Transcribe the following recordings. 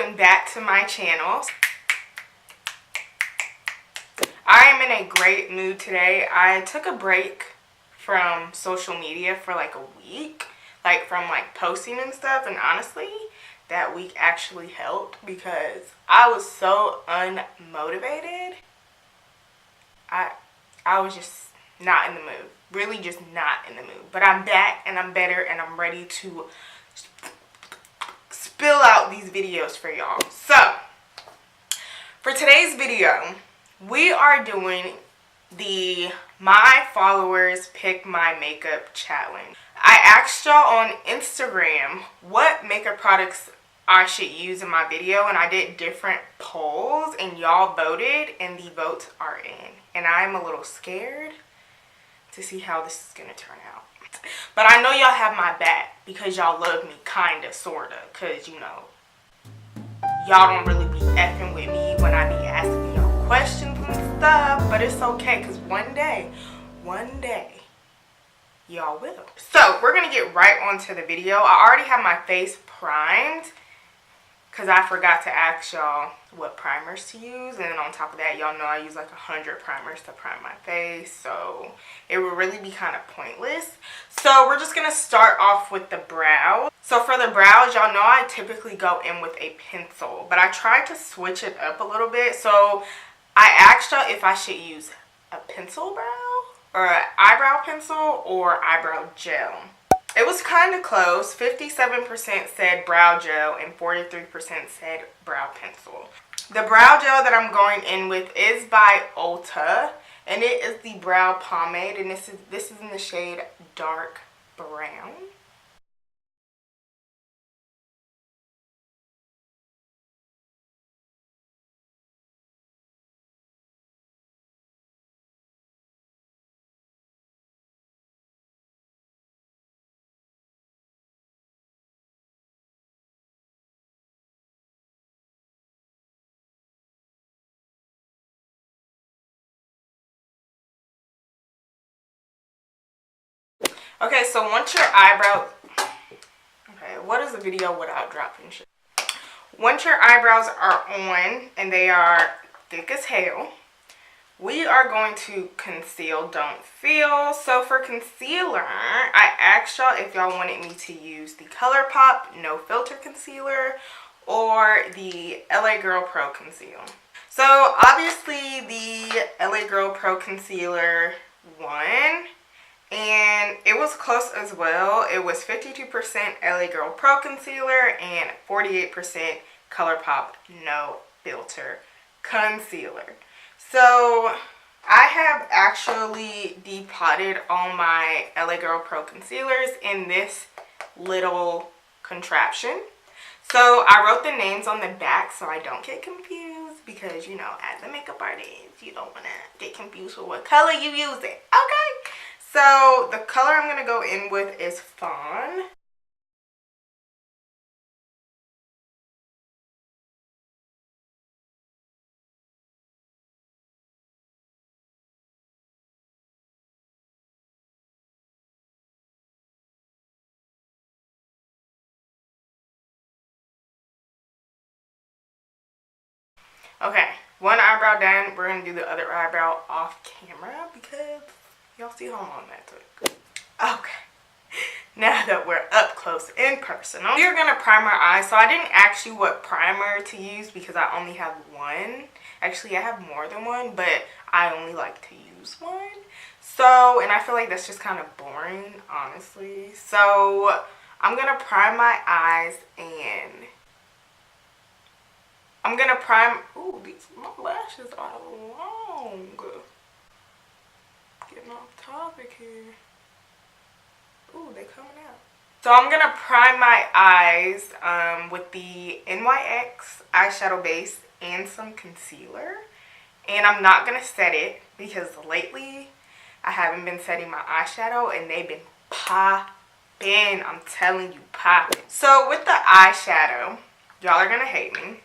welcome back to my channel. I am in a great mood today. I took a break from social media for like a week, like from like posting and stuff, and honestly that week actually helped because I was so unmotivated. I was just not in the mood, really just not in the mood, but I'm back and I'm better and I'm ready to spill out these videos for y'all. So for today's video, we are doing the My Followers Pick My Makeup Challenge. I asked y'all on Instagram what makeup products I should use in my video, and I did different polls and y'all voted and the votes are in. And I'm a little scared to see how this is gonna turn out. But I know y'all have my back because y'all love me, kinda, sorta, cause you know, y'all don't really be effing with me when I be asking y'all questions and stuff, but it's okay, cause one day, y'all will. So we're gonna get right onto the video. I already have my face primed because I forgot to ask y'all what primers to use, and then on top of that, y'all know I use like 100 primers to prime my face, so it would really be kind of pointless. So we're just gonna start off with the brow. So for the brows, y'all know I typically go in with a pencil, but I tried to switch it up a little bit. So I asked y'all if I should use a pencil brow or an eyebrow pencil or eyebrow gel. It was kind of close. 57% said brow gel and 43% said brow pencil. The brow gel that I'm going in with is by Ulta, and it is the brow pomade, and this is in the shade dark brown. Okay, so once your eyebrows, okay, what is a video without dropping shit? Once your eyebrows are on and they are thick as hell, we are going to conceal, don't feel. So for concealer, I asked y'all if y'all wanted me to use the ColourPop No Filter Concealer or the LA Girl Pro Conceal. So obviously the LA Girl Pro Concealer won. And it was close as well. It was 52% LA Girl Pro Concealer and 48% ColourPop No Filter Concealer. So I have actually depotted all my LA Girl Pro Concealers in this little contraption. So I wrote the names on the back so I don't get confused because, you know, as a makeup artist, you don't want to get confused with what color you use it. Okay? So the color I'm going to go in with is Fawn. Okay, one eyebrow done. We're going to do the other eyebrow off camera because y'all see how long that took. Okay. Now that we're up close and personal, we're going to prime our eyes. So I didn't ask you what primer to use because I only have one. Actually, I have more than one, but I only like to use one. So, and I feel like that's just kind of boring, honestly. So I'm going to prime my eyes and I'm going to prime, ooh, my lashes are long. Getting off topic here. Ooh, they coming out. So I'm going to prime my eyes with the NYX eyeshadow base and some concealer. And I'm not going to set it because lately I haven't been setting my eyeshadow and they've been popping. I'm telling you, popping. So with the eyeshadow, y'all are going to hate me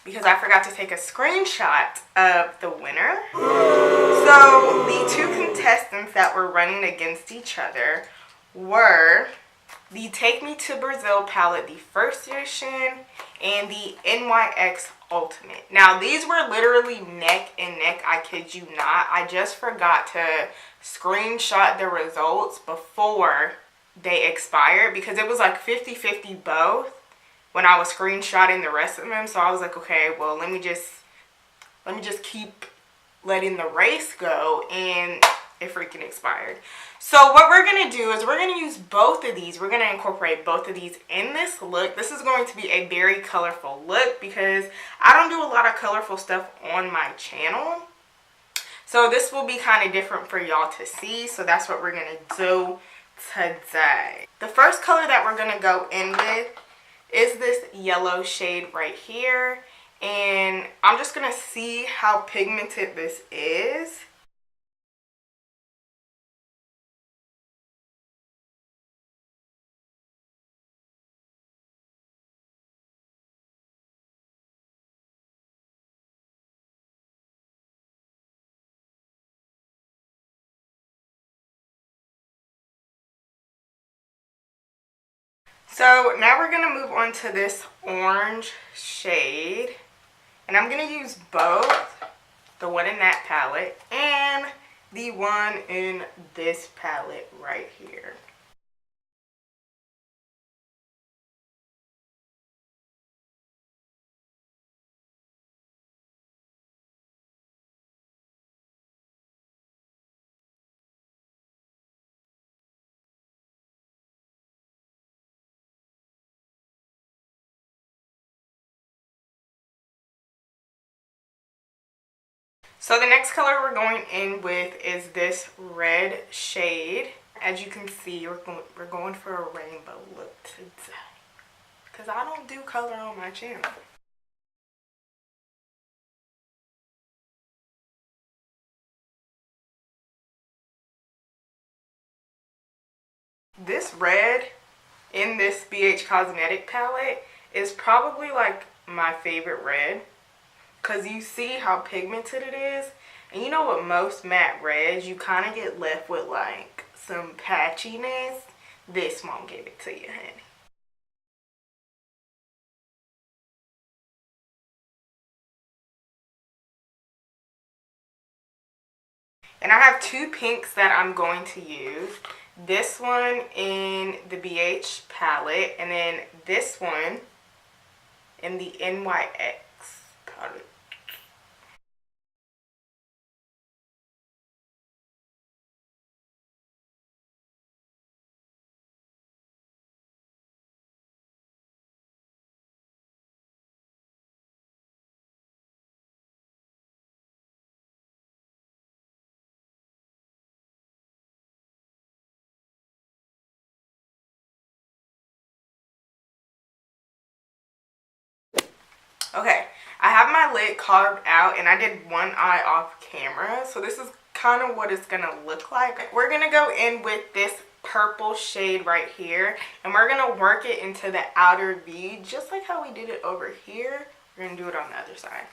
because I forgot to take a screenshot of the winner. So the two contestants that were running against each other were the Take Me to Brazil palette, the first edition, and the NYX Ultimate. Now, these were literally neck and neck, I kid you not. I just forgot to screenshot the results before they expired because it was like 50-50 both when I was screenshotting the rest of them. So I was like, okay, well, let me just keep letting the race go, and it freaking expired. So what we're going to do is we're going to use both of these. We're going to incorporate both of these in this look. This is going to be a very colorful look because I don't do a lot of colorful stuff on my channel. So this will be kind of different for y'all to see. So that's what we're going to do today. The first color that we're going to go in with is this yellow shade right here. And I'm just going to see how pigmented this is. So now we're going to move on to this orange shade. And I'm going to use both the one in that palette and the one in this palette right here. So the next color we're going in with is this red shade. As you can see, we're going for a rainbow look today because I don't do color on my channel. This red in this BH Cosmetic palette is probably like my favorite red. Because you see how pigmented it is. And you know what, most matte reds, you kind of get left with like some patchiness. This won't give it to you, honey. And I have two pinks that I'm going to use. This one in the BH palette. And then this one in the NYX palette. Okay, I have my lid carved out and I did one eye off camera. So this is kind of what it's going to look like. We're going to go in with this purple shade right here. And we're going to work it into the outer V just like how we did it over here. We're going to do it on the other side.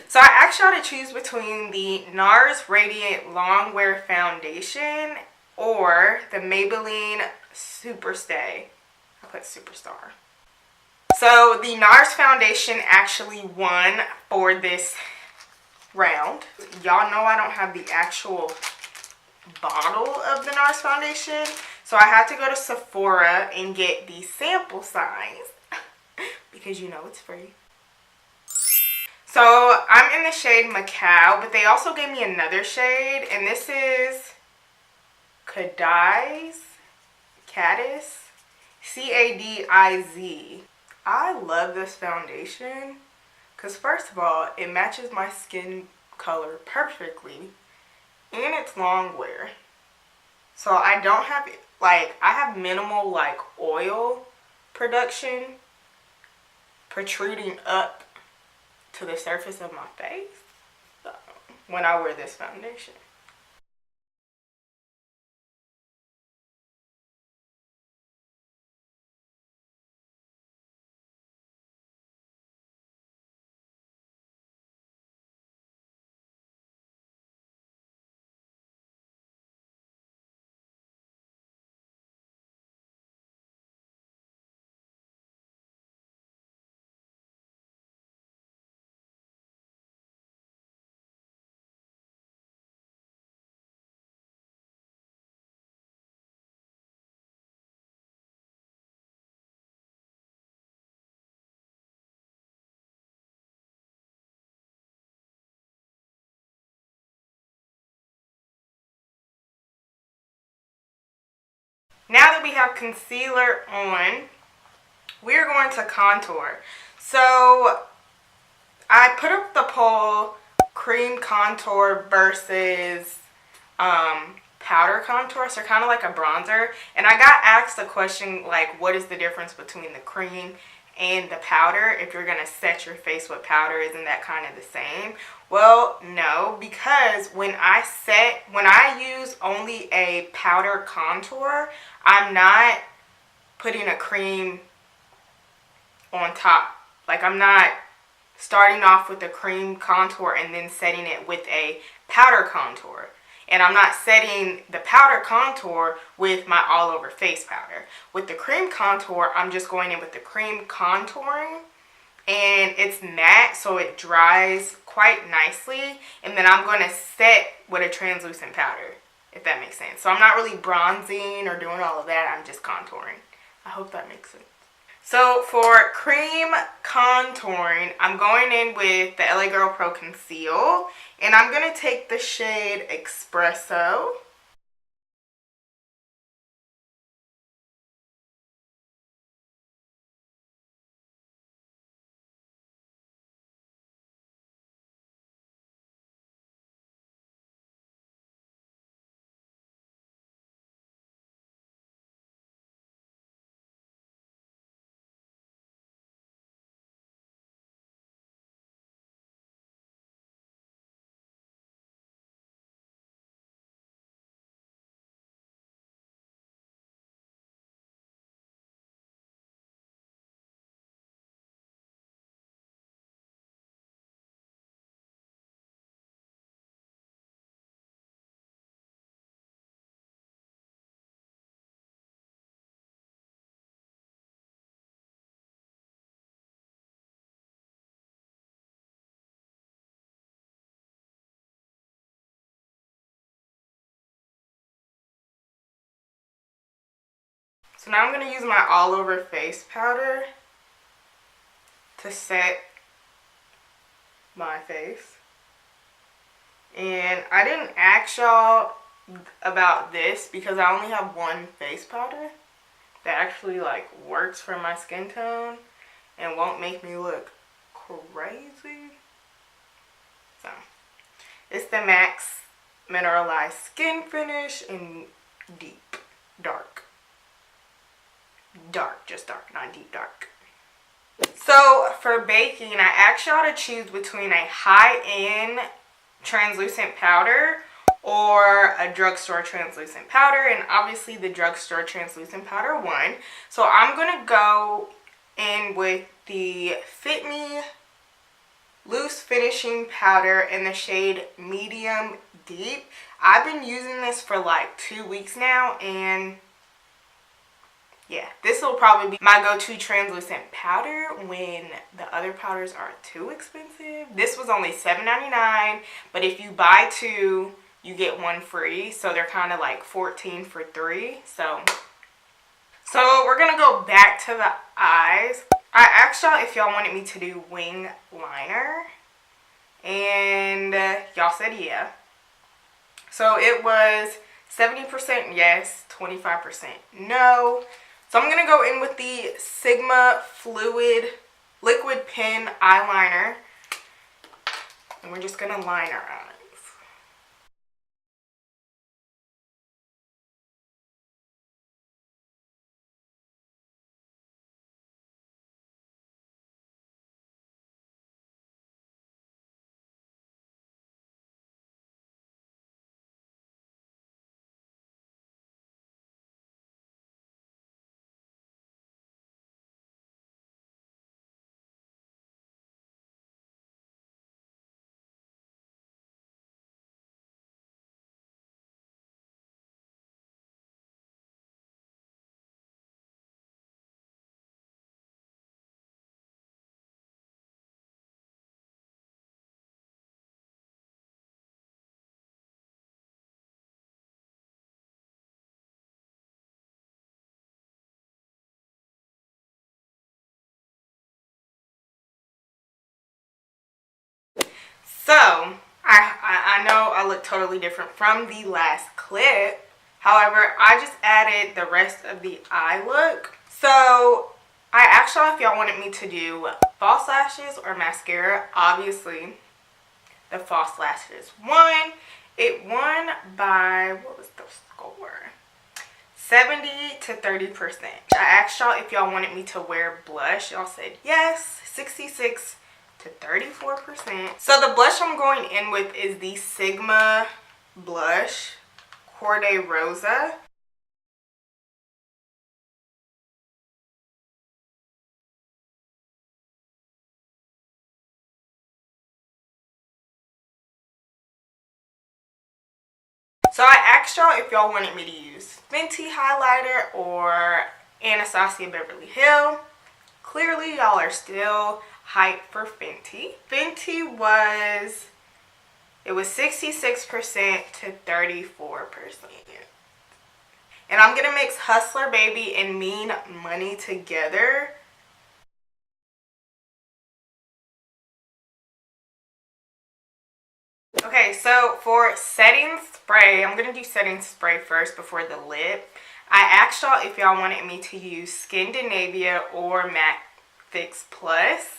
So I asked y'all to choose between the NARS Radiant Longwear Foundation or the Maybelline Superstay. I put Superstar. So the NARS foundation actually won for this round. Y'all know I don't have the actual bottle of the NARS foundation. So I had to go to Sephora and get the sample size because you know it's free. So I'm in the shade Macau, but they also gave me another shade, and this is Cadiz, C-A-D-I-Z. I love this foundation because first of all, it matches my skin color perfectly, and it's long wear. So I don't have like, I have minimal, like, oil production protruding up to the surface of my face when I wear this foundation. Now that we have concealer on, we're going to contour. So I put up the poll, cream contour versus powder contour, so kind of like a bronzer. And I got asked a question like, what is the difference between the cream and the powder? If you're going to set your face with powder, isn't that kind of the same? Well, no, because when I use only a powder contour, I'm not putting a cream on top. Like, I'm not starting off with a cream contour and then setting it with a powder contour. And I'm not setting the powder contour with my all over face powder. With the cream contour, I'm just going in with the cream contouring, and it's matte, so it dries quite nicely. And then I'm going to set with a translucent powder, if that makes sense. So I'm not really bronzing or doing all of that. I'm just contouring. I hope that makes sense. So for cream contouring, I'm going in with the LA Girl Pro Conceal, and I'm going to take the shade Espresso. So now I'm going to use my all over face powder to set my face. And I didn't ask y'all about this because I only have one face powder that actually like works for my skin tone and won't make me look crazy. So it's the MAC Mineralize Skin Finish in deep dark. Dark, just dark, not deep dark. So for baking, I asked y'all to choose between a high-end translucent powder or a drugstore translucent powder, and obviously the drugstore translucent powder won. So I'm gonna go in with the Fit Me Loose Finishing Powder in the shade Medium Deep. I've been using this for like 2 weeks now, and yeah, this will probably be my go-to translucent powder when the other powders are too expensive. This was only $7.99, but if you buy two, you get one free. So they're kind of like $14 for 3. So we're going to go back to the eyes. I asked y'all if y'all wanted me to do wing liner, and y'all said yeah. So it was 70% yes, 25% no. So I'm going to go in with the Sigma Fluid Liquid Pen Eyeliner, and we're just going to line our eyes. So I know I look totally different from the last clip. However, I just added the rest of the eye look. So I asked y'all if y'all wanted me to do false lashes or mascara. Obviously, the false lashes won. It won by, what was the score? 70 to 30%. I asked y'all if y'all wanted me to wear blush. Y'all said yes. 66 to 34%. So the blush I'm going in with is the Sigma blush, Cor-De-Rosa. So I asked y'all if y'all wanted me to use Fenty highlighter or Anastasia Beverly Hills. Clearly y'all are still hyped for Fenty. Fenty was, it was 66% to 34%. And I'm gonna mix Hustler Baby and Mean Money together. Okay, so for setting spray, I'm going to do setting spray first before the lip. I asked y'all if y'all wanted me to use Scandinavia or Matte Fix Plus.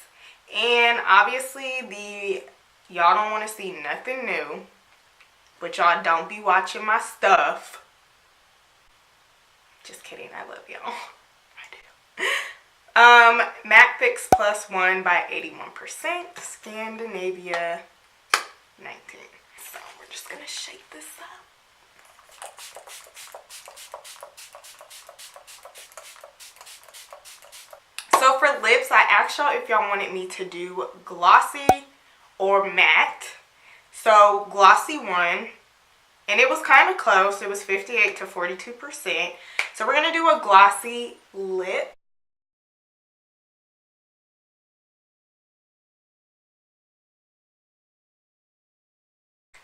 And obviously, y'all don't want to see nothing new. But y'all don't be watching my stuff. Just kidding, I love y'all. I do. Matte Fix Plus won by 81%. Scandinavia 19. So we're just gonna shake this up. So for lips, I asked y'all if y'all wanted me to do glossy or matte. So glossy won, and it was kind of close. It was 58 to 42%. So we're gonna do a glossy lip.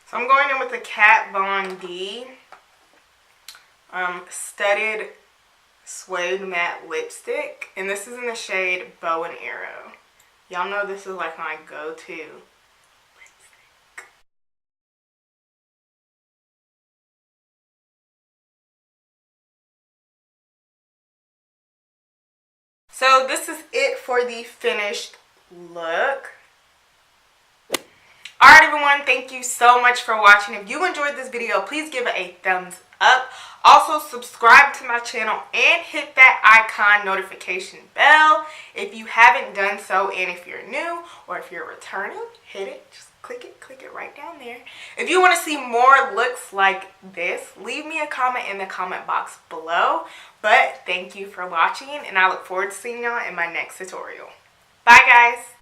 So I'm going in with the Kat Von D Studded Suede Matte Lipstick. And this is in the shade Bow and Arrow. Y'all know this is like my go-to lipstick. So this is it for the finished look. Alright everyone, thank you so much for watching. If you enjoyed this video, please give it a thumbs up. Also subscribe to my channel and hit that icon notification bell if you haven't done so. And if you're new or if you're returning, hit it. Just click it right down there. If you want to see more looks like this, leave me a comment in the comment box below. But thank you for watching, and I look forward to seeing y'all in my next tutorial. Bye guys.